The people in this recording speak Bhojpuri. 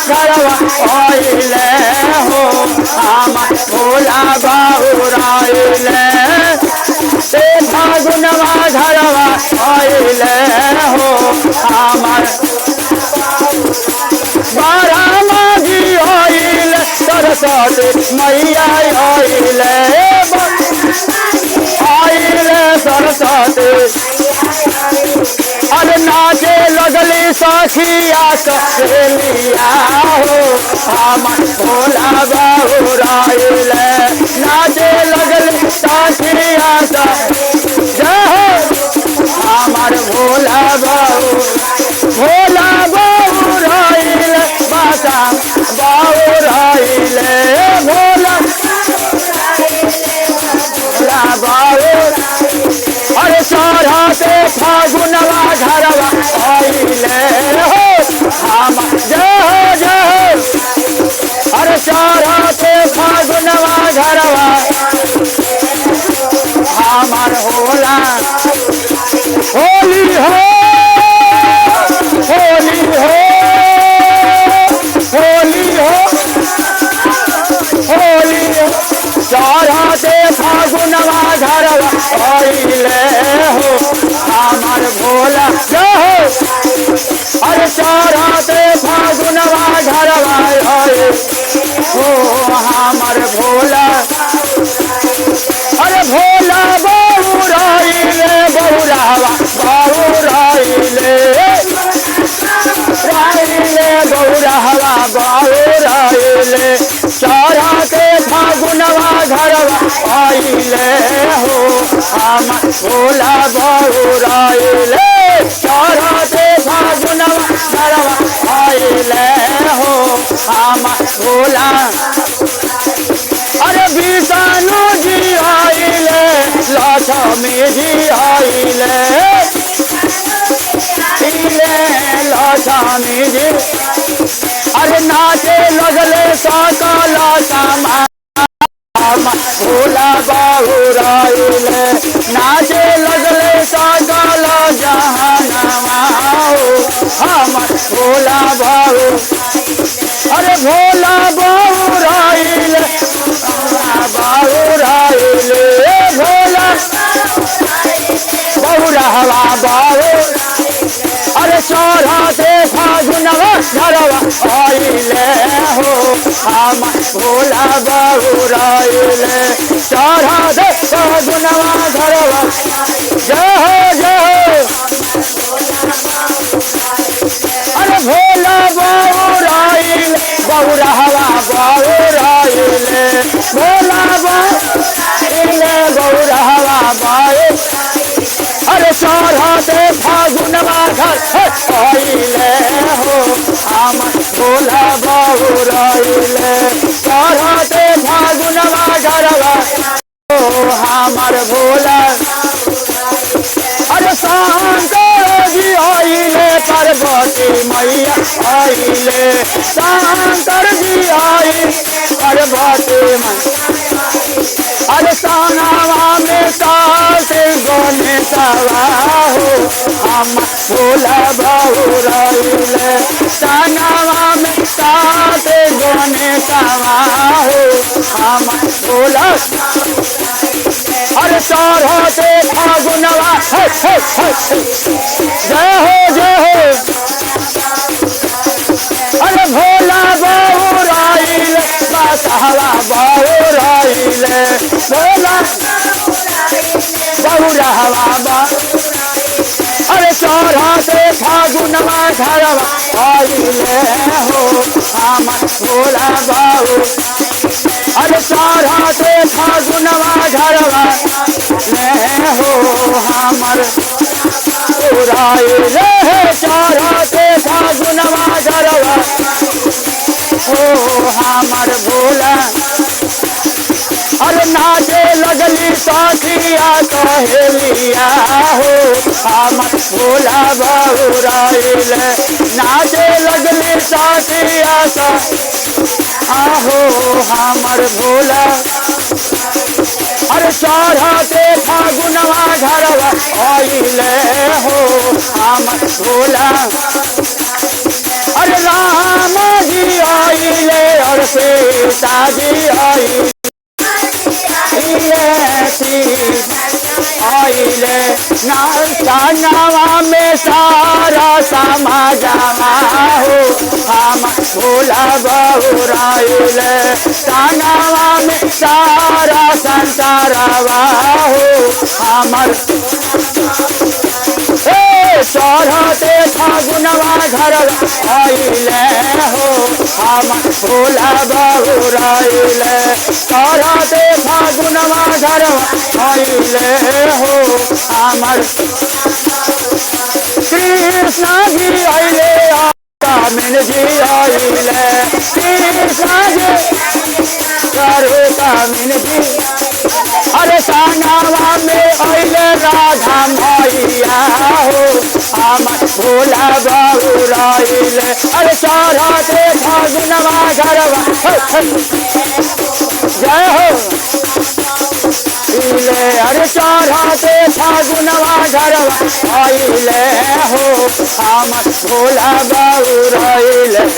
घरवा आइले हो हमार भोला बहुराइले ते फागुनवा घरवा आइले हो हमार बारह माघी आइले सरस्वती मैया आइले सरस्वती अरे नाचे लगली सखिया सहेलिया हो हमार भोला बहुराइले नाचे लगली सखिया हमार भोला बहुराइले बासा बहुराइले भोला अरे सारा से फागुनवा घरवा आइले हो हम जय अरे सारा से फागुनवा घरवा हमार होला होली हो होली हो होली हो होली हो सारा से फागुनवा घरवा आइले हो हमार भोला जय अरे सारा से फागुनवा घरवा आइले हो हमार भोला अरे भोला बहुराइले बहुरावा बहुराइले राइले बहुरावा बहुराइले सारा के फागुनवा घरवा आइले हो हमार भोला बहुराइले सारा के फागुनवा घरवा आइले हो हमार भोला अरे विष्णु जी आइले लक्ष्मी जी आइले लक्ष्मी जी अरे नाचे लगले सकल समा भोला बहुराइले नाचे लगले सकल जहानवा हमार भोला बहु अरे भोला बहुराइले बहुराइले भोला बहुरावा बहु अरे सारा से फागुनवा घरवा आइले हो हमार भोला बहुराइले सारा से फागुनवा घरवा जय अरे भोला बहुराइले बहुरावा बहुराइले भोला बहुराइले बहुरावा बहु अरे सारा से फागुनवा घर आइले हो हमार भोला बहुराइले सारा से फागुनवा घरवा हो हमार भोला अरे शंकर जी आइले पार्वती मैया आइले शंकर जी आइले पार्वती मैया अरे सानावा में सास गणेशवा हो हमार भोला बहुराइले सानावा में सास गणेशवा हो हमार भोला अरे सारा से फागुनवा जय हो अरे भोला बहुराइले बासहवा बहुराइले भोला बहुरावा अरे सारा से फागुनवा घरवा आइले हो हमार भोला बहु अरे सारा से फागुनवा घरवा ले हो हमार बहुराइले सारा से फागुनवा घरवा हो हमार भोला अरे नाचे लगली सखिया सहेलिया हो हमार भोला बहुराइले नाचे लगली सखिया आहो हमार भोला अरे सारा से फागुनवा घरवा आइले हो हमार भोला अरे राम जी जी आइले और सीता जी आइले आइले नावा में सारा समाजवा हो हम भोला बहुराइले नावा में सारा संसारवा हो हमर चढ़ते फागुनवा घर आइले हो हम भोला बहुराइले चढ़ते फागुनवा घर आइले हो हमर कृष्ण जी आइले कामिन जी आइले कृष्ण जी करो कामिन जी अरे सानावा में आइले राधा मैया हो हम भोला बहुराइले अरे चढ़ते फागुनवा घरवा जय हो अरे चढ़ते फागुनवा घरवा आइले हो हम भोला बहुराइले।